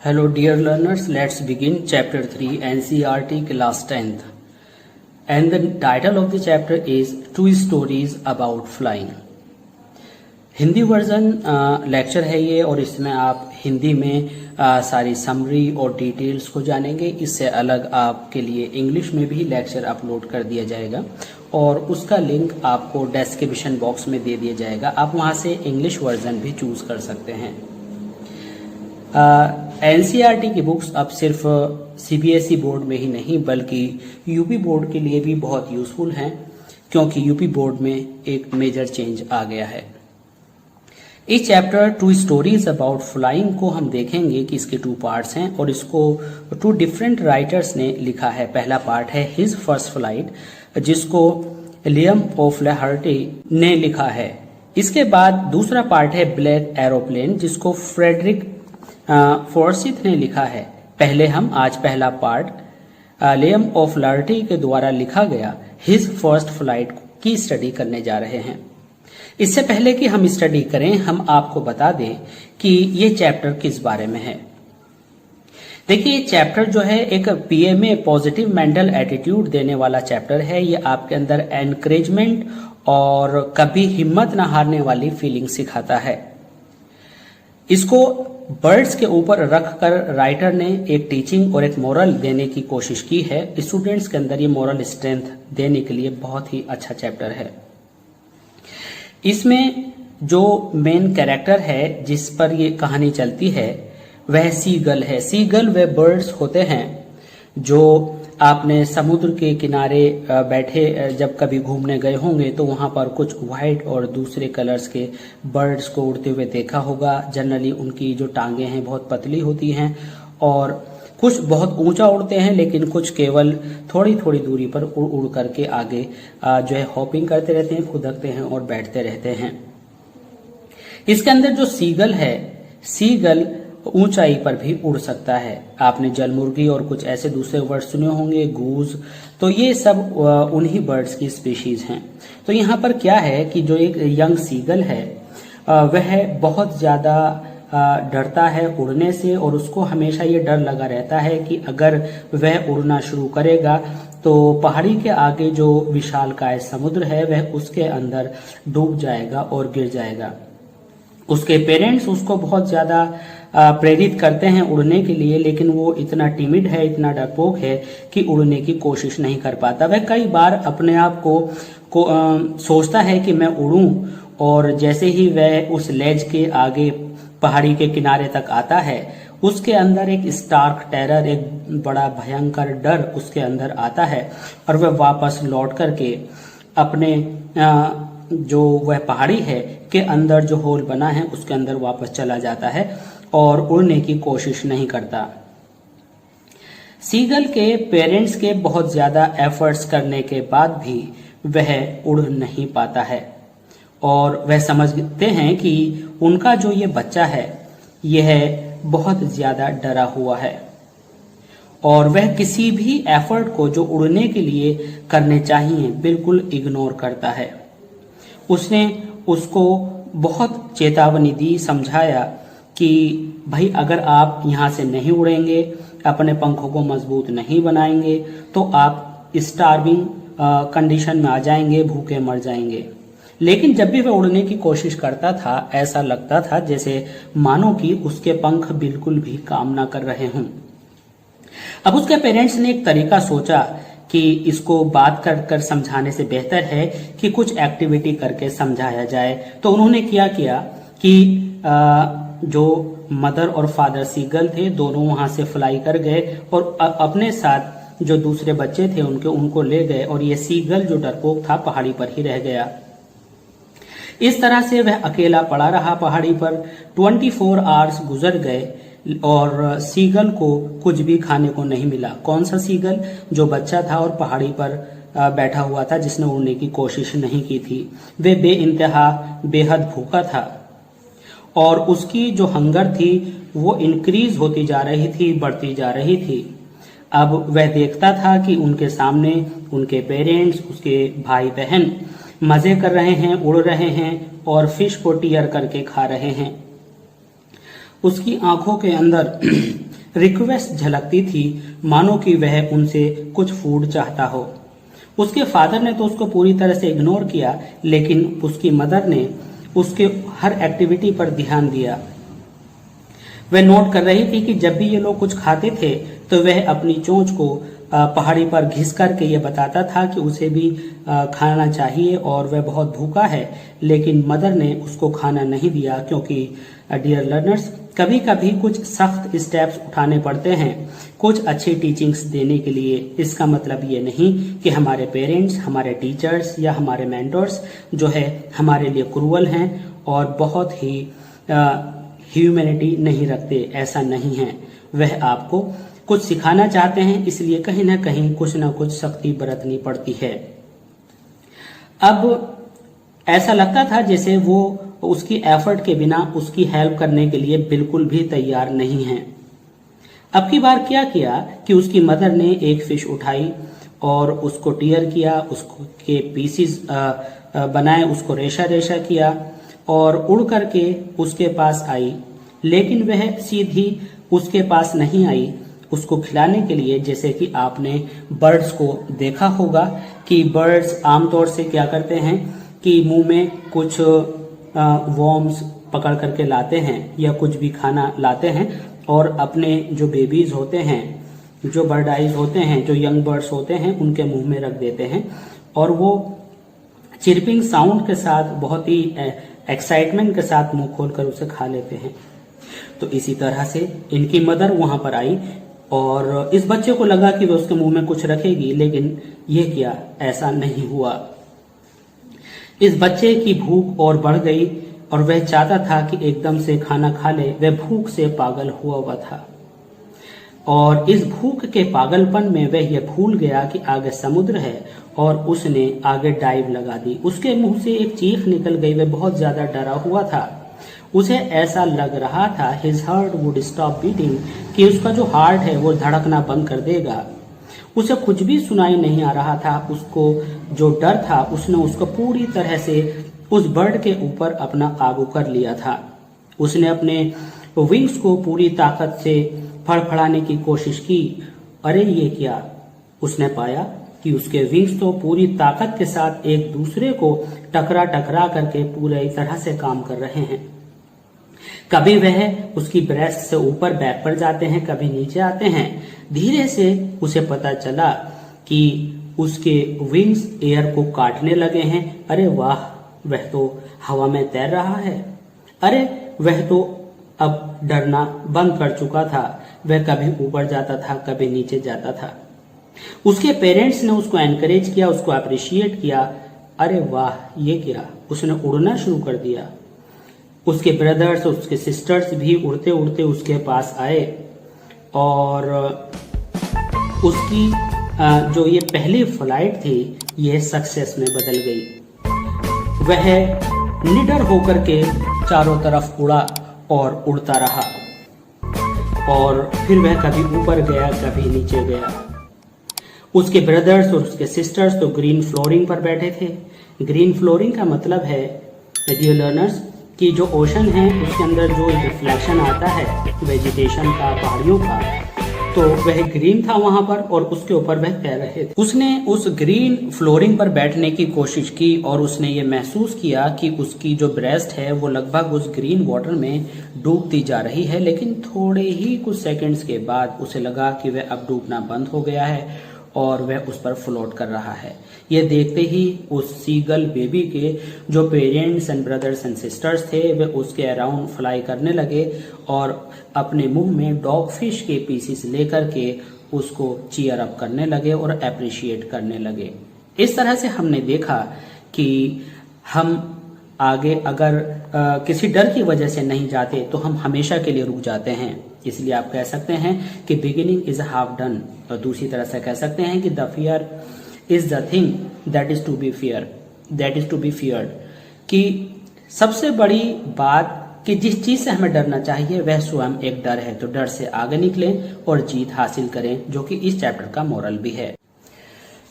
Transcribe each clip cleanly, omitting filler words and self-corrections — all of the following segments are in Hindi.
Hello dear learners, let's begin chapter 3 NCERT class 10th. And the title of the chapter is Two Stories About Flying. Hindi version lecture है ये और इसमें आप हिंदी में सारी समरी और डिटेल्स को जानेंगे। इससे अलग आपके लिए इंग्लिश में भी लेक्चर अपलोड कर दिया जाएगा और उसका लिंक आपको डिस्क्रिप्शन बॉक्स में दे दिया जाएगा। आप वहां से इंग्लिश वर्जन भी चूज कर सकते हैं। एनसीईआरटी की बुक्स अब सिर्फ सीबीएसई बोर्ड में ही नहीं बल्कि यूपी बोर्ड के लिए भी बहुत यूजफुल हैं, क्योंकि यूपी बोर्ड में एक मेजर चेंज आ गया है। इस chapter two stories about flying को हम देखेंगे कि इसके टू पार्ट्स हैं और इसको टू डिफरेंट राइटर्स ने लिखा है। पहला पार्ट है हिज फर्स्ट फ्लाइट, जिसको लियम ओफ्लेहर्टी ने लिखा है। इसके बाद दूसरा पार्ट है ब्लैक एरोप्लेन, जिसको फ्रेडरिक फोर्सिथ ने लिखा है। पहले हम आज पहला पार्ट लियम ओफ्लेहर्टी के द्वारा लिखा गया हिज फर्स्ट फ्लाइट की स्टडी करने जा रहे हैं। इससे पहले कि हम स्टडी करें, हम आपको बता दें कि ये चैप्टर किस बारे में है। देखिए, ये चैप्टर जो है एक पीएमए पॉजिटिव मेंटल एटीट्यूड देने वाला चैप्टर है। ये आपके अंदर एनकरेजमेंट और कभी हिम्मत न हारने वाली फीलिंग सिखाता है। इसको बर्ड्स के ऊपर रखकर राइटर ने एक टीचिंग और एक मोरल देने की कोशिश की है। स्टूडेंट्स के अंदर ये मोरल स्ट्रेंथ देने के लिए बहुत ही अच्छा चैप्टर है। इसमें जो मेन कैरेक्टर है जिस पर ये कहानी चलती है वह सीगल है। सीगल वे बर्ड्स होते हैं जो आपने समुद्र के किनारे बैठे जब कभी घूमने गए होंगे तो वहां पर कुछ व्हाइट और दूसरे कलर्स के बर्ड्स को उड़ते हुए देखा होगा। जनरली उनकी जो टांगे हैं बहुत पतली होती हैं और कुछ बहुत ऊंचा उड़ते हैं, लेकिन कुछ केवल थोड़ी थोड़ी दूरी पर उड़ उड़ करके आगे जो है हॉपिंग करते रहते हैं, खुदकते हैं और बैठते रहते हैं। इसके अंदर जो सीगल है, सीगल ऊंचाई पर भी उड़ सकता है। आपने जलमुर्गी और कुछ ऐसे दूसरे वर्ड सुने होंगे, गूज, तो ये सब उन्हीं बर्ड्स की स्पीशीज हैं। तो यहाँ पर क्या है कि जो एक यंग सीगल है वह बहुत ज्यादा डरता है उड़ने से और उसको हमेशा ये डर लगा रहता है कि अगर वह उड़ना शुरू करेगा तो पहाड़ी के आगे जो विशालकाय समुद्र है वह उसके अंदर डूब जाएगा और गिर जाएगा। उसके पेरेंट्स उसको बहुत ज्यादा प्रेरित करते हैं उड़ने के लिए, लेकिन वो इतना टिमिड है, इतना डरपोक है कि उड़ने की कोशिश नहीं कर पाता। वह कई बार अपने आप को सोचता है कि मैं उड़ूं, और जैसे ही वह उस लेज के आगे पहाड़ी के किनारे तक आता है उसके अंदर एक स्टार्क टेरर, एक बड़ा भयंकर डर उसके अंदर आता है और वह वापस लौट करके अपने जो वह पहाड़ी है के अंदर जो होल बना है उसके अंदर वापस चला जाता है और उड़ने की कोशिश नहीं करता। सीगल के पेरेंट्स के बहुत ज्यादा एफर्ट्स करने के बाद भी वह उड़ नहीं पाता है और वह समझते हैं कि उनका जो ये बच्चा है यह बहुत ज्यादा डरा हुआ है और वह किसी भी एफर्ट को जो उड़ने के लिए करने चाहिए बिल्कुल इग्नोर करता है। उसने उसको बहुत चेतावनी दी, समझाया कि भाई अगर आप यहाँ से नहीं उड़ेंगे, अपने पंखों को मजबूत नहीं बनाएंगे तो आप स्टार्विंग कंडीशन में आ जाएंगे, भूखे मर जाएंगे। लेकिन जब भी वह उड़ने की कोशिश करता था ऐसा लगता था जैसे मानो कि उसके पंख बिल्कुल भी काम ना कर रहे हों। अब उसके पेरेंट्स ने एक तरीका सोचा कि इसको बात कर समझाने से बेहतर है कि कुछ एक्टिविटी करके समझाया जाए। तो उन्होंने क्या किया कि जो मदर और फादर सीगल थे दोनों वहां से फ्लाई कर गए और अपने साथ जो दूसरे बच्चे थे उनको ले गए और ये सीगल जो डरपोक था पहाड़ी पर ही रह गया। इस तरह से वह अकेला पड़ा रहा पहाड़ी पर। 24 आवर्स गुजर गए और सीगल को कुछ भी खाने को नहीं मिला। कौन सा सीगल? जो बच्चा था और पहाड़ी पर बैठा हुआ था जिसने उड़ने की कोशिश नहीं की थी। वे बेइंतहा बेहद भूखा था और उसकी जो हंगर थी वो इंक्रीज होती जा रही थी, बढ़ती जा रही थी। अब वह देखता था कि उनके सामने उनके पेरेंट्स, उसके भाई बहन मजे कर रहे हैं, उड़ रहे हैं और फिश को टीयर करके खा रहे हैं। उसकी आंखों के अंदर रिक्वेस्ट झलकती थी, मानो कि वह उनसे कुछ फूड चाहता हो। उसके फादर ने तो उसको पूरी तरह से इग्नोर किया, लेकिन उसकी मदर ने उसके हर एक्टिविटी पर ध्यान दिया। वह नोट कर रही थी कि जब भी ये लोग कुछ खाते थे तो वह अपनी चोंच को पहाड़ी पर घिस करके ये बताता था कि उसे भी खाना चाहिए और वह बहुत भूखा है, लेकिन मदर ने उसको खाना नहीं दिया, क्योंकि डियर लर्नर्स, कभी कभी कुछ सख्त स्टेप्स उठाने पड़ते हैं कुछ अच्छी टीचिंग्स देने के लिए। इसका मतलब ये नहीं कि हमारे पेरेंट्स, हमारे टीचर्स या हमारे मेंटर्स जो है हमारे लिए क्रूअल हैं और बहुत ही ह्यूमैनिटी नहीं रखते, ऐसा नहीं है। वह आपको कुछ सिखाना चाहते हैं, इसलिए कहीं ना कहीं कुछ ना कुछ सख्ती बरतनी पड़ती है। अब ऐसा लगता था जैसे वो उसकी एफर्ट के बिना उसकी हेल्प करने के लिए बिल्कुल भी तैयार नहीं है। अब की बार क्या किया कि उसकी मदर ने एक फिश उठाई और उसको टीयर किया, उसको के पीसीज बनाए, उसको रेशा रेशा किया और उड़ करके उसके पास आई, लेकिन वह सीधी उसके पास नहीं आई उसको खिलाने के लिए। जैसे कि आपने बर्ड्स को देखा होगा कि बर्ड्स आमतौर से क्या करते हैं कि मुंह में कुछ वॉर्म्स पकड़ करके लाते हैं या कुछ भी खाना लाते हैं और अपने जो बेबीज होते हैं, जो बर्ड आइज होते हैं, जो यंग बर्ड्स होते हैं, उनके मुंह में रख देते हैं और वो चिरपिंग साउंड के साथ बहुत ही एक्साइटमेंट के साथ मुंह खोलकर उसे खा लेते हैं। तो इसी तरह से इनकी मदर वहां पर आई और इस बच्चे को लगा कि वह उसके मुंह में कुछ रखेगी, लेकिन ये क्या, ऐसा नहीं हुआ। इस बच्चे की भूख और बढ़ गई और वह चाहता था कि एकदम से खाना खा ले। वह भूख से पागल हुआ था और इस भूख के पागलपन में वह यह भूल गया कि आगे समुद्र है और उसने आगे डाइव लगा दी। उसके मुंह से एक चीख निकल गई। वह बहुत ज्यादा डरा हुआ था। उसे ऐसा लग रहा था his heart would stop beating, कि उसका जो हार्ट है वो धड़कना बंद कर देगा। उसे कुछ भी सुनाई नहीं आ रहा था। उसको जो डर था उसने उसको पूरी तरह से उस बर्ड के ऊपर अपना काबू कर लिया था। उसने अपने विंग्स को पूरी ताकत से फड़फड़ाने की कोशिश की। अरे ये क्या, उसने पाया कि उसके विंग्स तो पूरी ताकत के साथ एक दूसरे को टकरा टकरा करके पूरी तरह से काम कर रहे हैं। कभी वह उसकी ब्रेस्ट से ऊपर बैक पर जाते हैं, कभी नीचे आते हैं। धीरे से उसे पता चला कि उसके विंग्स एयर को काटने लगे हैं। अरे वाह, वह तो हवा में तैर रहा है। अरे वह तो अब डरना बंद कर चुका था। वह कभी ऊपर जाता था, कभी नीचे जाता था। उसके पेरेंट्स ने उसको एनकरेज किया, उसको अप्रिशिएट किया। अरे वाह, ये क्या, उसने उड़ना शुरू कर दिया। उसके ब्रदर्स, उसके सिस्टर्स भी उड़ते उड़ते उसके पास आए और उसकी जो ये पहली फ्लाइट थी ये सक्सेस में बदल गई। वह निडर होकर के चारों तरफ उड़ा और उड़ता रहा और फिर वह कभी ऊपर गया, कभी नीचे गया। उसके ब्रदर्स और उसके सिस्टर्स तो ग्रीन फ्लोरिंग पर बैठे थे। ग्रीन फ्लोरिंग का मतलब है डियर लर्नर्स कि जो ओशन है उसके अंदर जो रिफ्लेक्शन आता है वेजिटेशन का, पहाड़ियों का, तो वह ग्रीन था वहां पर और उसके ऊपर वह तैर रहे थे। उसने उस ग्रीन फ्लोरिंग पर बैठने की कोशिश की और उसने ये महसूस किया कि उसकी जो ब्रेस्ट है वो लगभग उस ग्रीन वाटर में डूबती जा रही है, लेकिन थोड़े ही कुछ सेकंड्स के बाद उसे लगा कि वह अब डूबना बंद हो गया है और वह उस पर फ्लोट कर रहा है। यह देखते ही उस सीगल बेबी के जो parents and brothers and sisters थे वे उसके अराउंड फ्लाई करने लगे और अपने मुंह में डॉग फिश के पीसेस लेकर के उसको चीयर अप करने लगे और अप्रिशिएट करने लगे। इस तरह से हमने देखा कि हम आगे अगर किसी डर की वजह से नहीं जाते तो हम हमेशा के लिए रुक जाते हैं। इसलिए आप कह सकते हैं कि बिगिनिंग इज हाफ डन, और दूसरी तरह से कह सकते हैं कि the fear is the thing that is to be feared, कि सबसे बड़ी बात कि जिस चीज से हमें डरना चाहिए वह स्वयं एक डर है। तो डर से आगे निकलें और जीत हासिल करें, जो कि इस चैप्टर का मोरल भी है।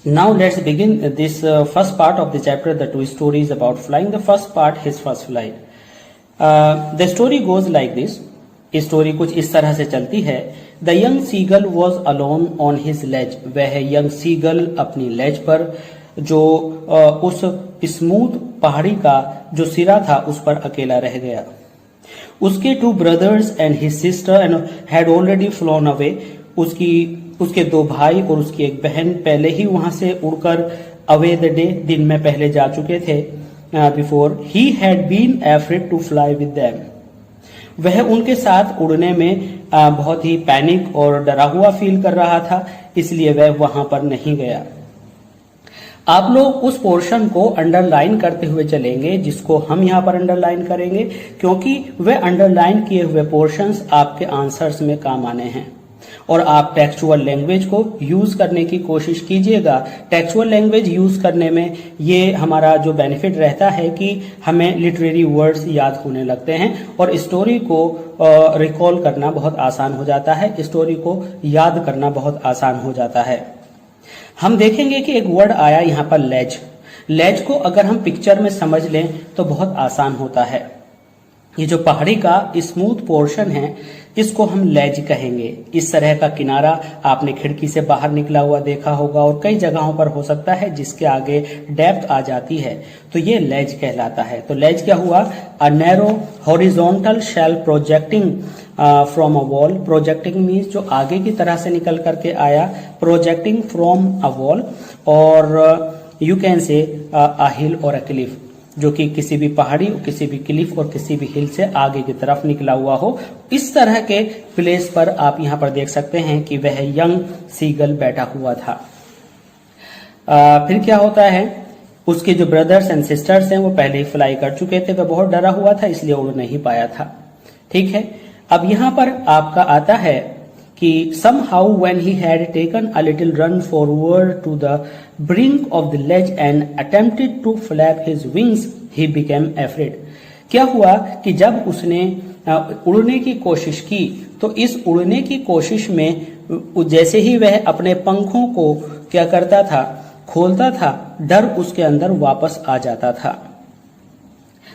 Now let's begin this first part of the chapter, the two stories about flying. The first part, his first flight. The story goes like this. Story कुछ इस तरह से चलती है। The young seagull was alone on his ledge. वह यंग सीगल अपनी लेज पर, जो उस स्मूथ पहाड़ी का जो सिरा था उस पर अकेला रह गया। उसके 2 brothers and his sister and had already phloem away. उसके 2 भाई और उसकी एक बहन पहले ही वहां से उड़कर अवे द डे, दिन में पहले जा चुके थे। Before he had been afraid to fly with them. वह उनके साथ उड़ने में बहुत ही पैनिक और डरा हुआ फील कर रहा था, इसलिए वह वहां पर नहीं गया। आप लोग उस पोर्शन को अंडरलाइन करते हुए चलेंगे, जिसको हम यहाँ पर अंडरलाइन करेंगे, क्योंकि वह अंडरलाइन किए हुए पोर्शंस आपके आंसर्स में काम आने हैं। और आप टेक्सचुअल लैंग्वेज को यूज करने की कोशिश कीजिएगा। टेक्सचुअल लैंग्वेज यूज करने में ये हमारा जो बेनिफिट रहता है कि हमें लिटरेरी वर्ड्स याद होने लगते हैं और स्टोरी को रिकॉल करना बहुत आसान हो जाता है, स्टोरी को याद करना बहुत आसान हो जाता है। हम देखेंगे कि एक वर्ड आया यहाँ पर लेज। लेज को अगर हम पिक्चर में समझ लें तो बहुत आसान होता है। ये जो पहाड़ी का स्मूथ पोर्शन है इसको हम लेज कहेंगे। इस तरह का किनारा आपने खिड़की से बाहर निकला हुआ देखा होगा और कई जगहों पर हो सकता है जिसके आगे डेप्थ आ जाती है, तो ये लेज कहलाता है। तो लेज क्या हुआ? A narrow horizontal shelf projecting from a wall. Projecting means जो आगे की तरह से निकल करके आया, प्रोजेक्टिंग फ्रॉम अ वॉल, और यू कैन से अ हिल और अ क्लिफ, जो कि किसी भी पहाड़ी, किसी भी क्लिफ और किसी भी हिल से आगे की तरफ निकला हुआ हो। इस तरह के प्लेस पर आप यहाँ पर देख सकते हैं कि वह यंग सीगल बैठा हुआ था। फिर क्या होता है, उसके जो ब्रदर्स एंड सिस्टर्स हैं वो पहले ही फ्लाई कर चुके थे, वह बहुत डरा हुआ था इसलिए उड़ नहीं पाया था। ठीक है, अब यहाँ पर आपका आता है कि somehow when he had taken a little run forward to the brink of the ledge and attempted to flap his wings, he became afraid. क्या हुआ कि जब उसने उड़ने की कोशिश की तो इस उड़ने की कोशिश में जैसे ही वह अपने पंखों को क्या करता था, खोलता था, डर उसके अंदर वापस आ जाता था।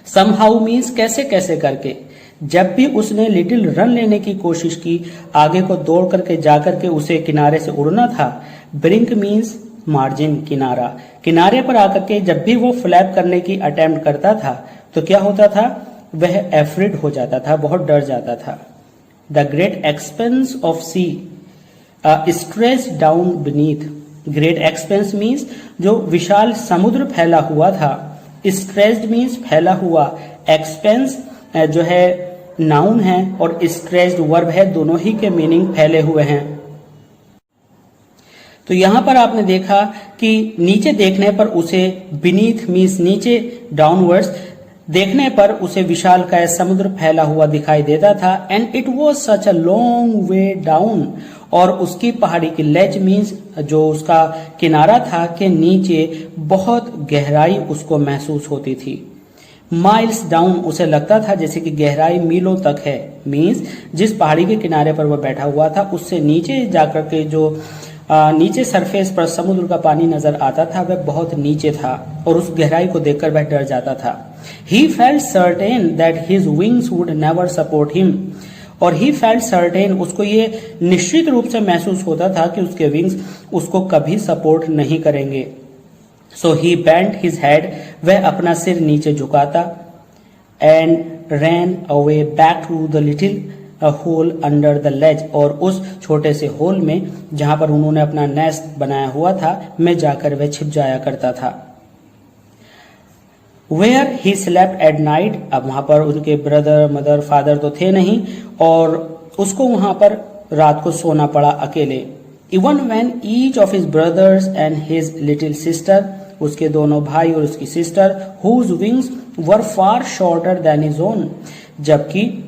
somehow means कैसे कैसे करके। जब भी उसने लिटिल रन लेने की कोशिश की, आगे को दौड़ करके जाकर के उसे किनारे से उड़ना था। ब्रिंक मीन्स मार्जिन, किनारा। किनारे पर आकर के जब भी वो फ्लैप करने की अटेम्प्ट करता था तो क्या होता था, वह एफ्रेड हो जाता था, बहुत डर जाता था। The great expanse of sea stretch down beneath. Great expanse means जो विशाल समुद्र फैला हुआ था। स्ट्रेच्ड मीन्स फैला हुआ, एक्सपेंस जो है नाउन है और स्ट्रेच्ड वर्ब है, दोनों ही के मीनिंग फैले हुए हैं। तो यहां पर आपने देखा कि नीचे देखने पर उसे बीनीथ मीन्स नीचे, डाउनवर्ड्स देखने पर उसे विशाल का समुद्र फैला हुआ दिखाई देता था। And it was such a long way down, और उसकी पहाड़ी की लेज मीन्स जो उसका किनारा था के नीचे बहुत गहराई उसको महसूस होती थी। माइल्स डाउन, उसे लगता था जैसे कि गहराई मीलों तक है। मीन्स जिस पहाड़ी के किनारे पर वह बैठा हुआ था उससे नीचे जाकर के जो नीचे सरफेस पर समुद्र का पानी नजर आता था वह बहुत नीचे था और उस गहराई को देखकर वह डर जाता था। He felt certain that his wings would never support him, और ही फेल्ट सर्टेन, उसको ये निश्चित रूप से महसूस होता था कि उसके विंग्स उसको कभी सपोर्ट नहीं करेंगे। So he bent his head, वह अपना सिर नीचे झुकाता। And ran away back to the little hole under the ledge, और उस छोटे से होल में जहां पर उन्होंने अपना नेस्ट बनाया हुआ था में जाकर वह छिप जाया करता था। Where he slept at night, अब वहां पर उनके ब्रदर मदर फादर तो थे नहीं और उसको वहां पर रात को सोना पड़ा अकेले। Even when each of his brothers and his little sister, उसके दोनों भाई और उसकी सिस्टर, हुज विंग्स वर फार शॉर्टर देन हिज ओन, जबकि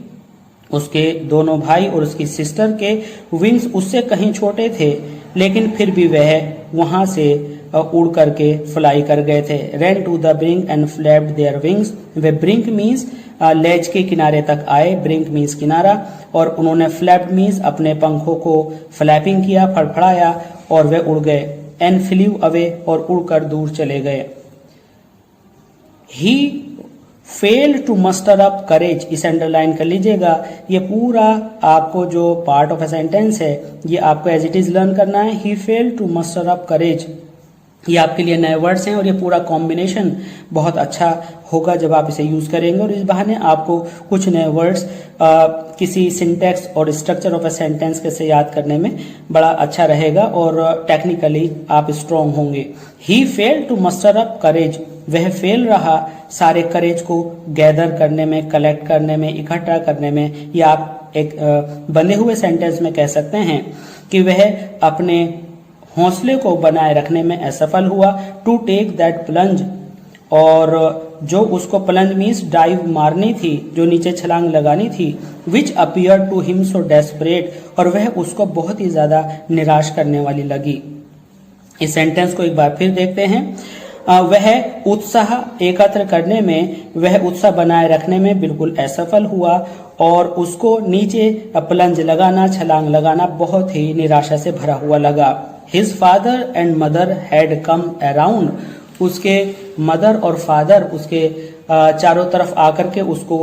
उसके दोनों भाई और उसकी सिस्टर के विंग्स उससे कहीं छोटे थे, लेकिन फिर भी वह वहां से उड़ करके फ्लाई कर गए थे। Ran to the brink and flapped their wings, वे ब्रिंक मीन्स लेज के किनारे तक आए, ब्रिंक मीन्स किनारा, और उन्होंने फ्लैप्ड मीन्स अपने पंखों को फ्लैपिंग किया, फड़फड़ाया और वे उड़ गए। एंड फ्लीव अवे, और उड़कर दूर चले गए। He failed to muster up करेज, इसे अंडरलाइन कर लीजिएगा। ये पूरा आपको जो पार्ट ऑफ ए सेंटेंस है ये आपको एज इट इज लर्न करना है। He failed to muster up करेज, ये आपके लिए नए वर्ड्स हैं और ये पूरा कॉम्बिनेशन बहुत अच्छा होगा जब आप इसे यूज करेंगे, और इस बहाने आपको कुछ नए वर्ड्स किसी सिंटेक्स और स्ट्रक्चर ऑफ ए सेंटेंस कैसे याद करने में बड़ा अच्छा रहेगा और टेक्निकली आप स्ट्रांग होंगे। He failed to muster up करेज, वह फेल रहा सारे करेज को गैदर करने में, कलेक्ट करने में, इकट्ठा करने में। या आप एक बने हुए सेंटेंस में कह सकते हैं कि वह अपने हौसले को बनाए रखने में असफल हुआ। टू टेक दैट प्लंज, और जो उसको प्लंज मीन्स डाइव मारनी थी, जो नीचे छलांग लगानी थी। Which appear to him so desperate, और वह उसको बहुत ही ज्यादा निराश करने वाली लगी। इस सेंटेंस को एक बार फिर देखते हैं। वह उत्साह एकत्र करने में, वह उत्साह बनाए रखने में बिल्कुल असफल हुआ और उसको नीचे प्लंज लगाना, छलांग लगाना बहुत ही निराशा से भरा हुआ लगा। His father and mother had come around, उसके मदर और फादर उसके चारों तरफ आकर के उसको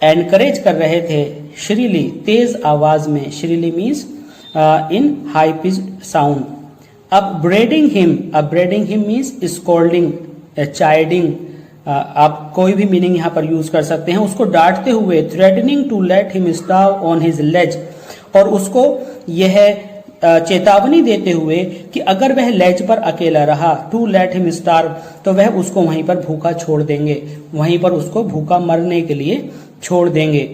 एनकरेज कर रहे थे। श्रीली, तेज आवाज में, shrilly means in high pitched sound. Upbraiding him means scolding, chiding, आप कोई भी मीनिंग यहाँ पर यूज कर सकते हैं। उसको डांटते हुए, threatening to let him starve on his ledge, और उसको यह चेतावनी देते हुए कि अगर वह लेज पर अकेला रहा, टू लेट हिम स्टार्व, तो वह उसको वहीं पर भूखा छोड़ देंगे, वहीं पर उसको भूखा मरने के लिए छोड़ देंगे।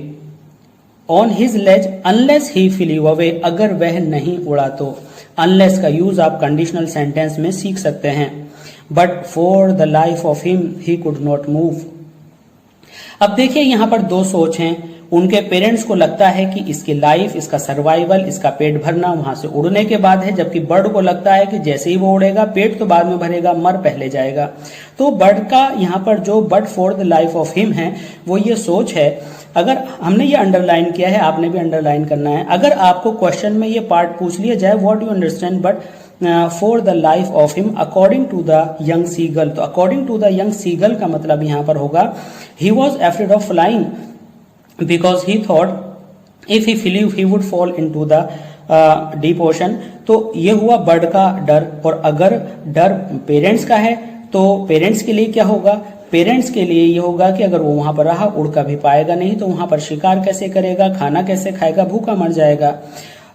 On his ledge unless he flee away, अगर वह नहीं उड़ा तो। अनलेस का यूज आप कंडीशनल सेंटेंस में सीख सकते हैं। But for the life of him he could not move. अब देखिए यहाँ पर दो सोच हैं। उनके पेरेंट्स को लगता है कि इसकी लाइफ, इसका सर्वाइवल, इसका पेट भरना वहां से उड़ने के बाद है, जबकि बर्ड को लगता है कि जैसे ही वो उड़ेगा पेट तो बाद में भरेगा, मर पहले जाएगा। तो बर्ड का यहाँ पर जो but for the life of him है वो ये सोच है। अगर हमने ये अंडरलाइन किया है, आपने भी अंडरलाइन करना है। अगर आपको क्वेश्चन में ये पार्ट पूछ लिया जाए, what you understand but for the life of him according to the young seagull, तो according to the young seagull का मतलब यहाँ पर होगा he was afraid of flying because he thought if he flew he would fall into the deep ocean। तो ये हुआ बर्ड का डर। और अगर डर पेरेंट्स का है तो पेरेंट्स के लिए क्या होगा? पेरेंट्स के लिए ये होगा कि अगर वो वहां पर रहा, उड़ का भी पाएगा नहीं, तो वहां पर शिकार कैसे करेगा, खाना कैसे खाएगा, भूखा मर जाएगा।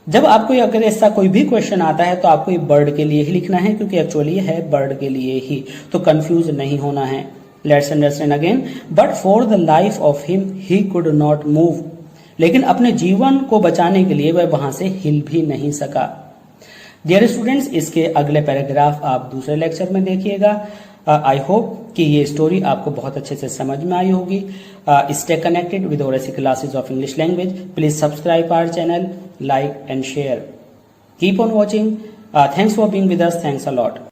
जब आपको अगर ऐसा कोई भी क्वेश्चन आता है तो आपको ये बर्ड के लिए ही लिखना है, क्योंकि एक्चुअली है बर्ड के लिए ही, तो कंफ्यूज नहीं होना है। Let's understand again. But for the life of him, he could not move. लेकिन अपने जीवन को बचाने के लिए वह वहां से हिल भी नहीं सका। डियर स्टूडेंट्स, इसके अगले पैराग्राफ आप दूसरे लेक्चर में देखिएगा। आई होप कि ये स्टोरी आपको बहुत अच्छे से समझ में आई होगी। Stay connected with oracy classes of English language. Please subscribe our channel, like and share. Keep on watching. Thanks for being with us. Thanks a lot.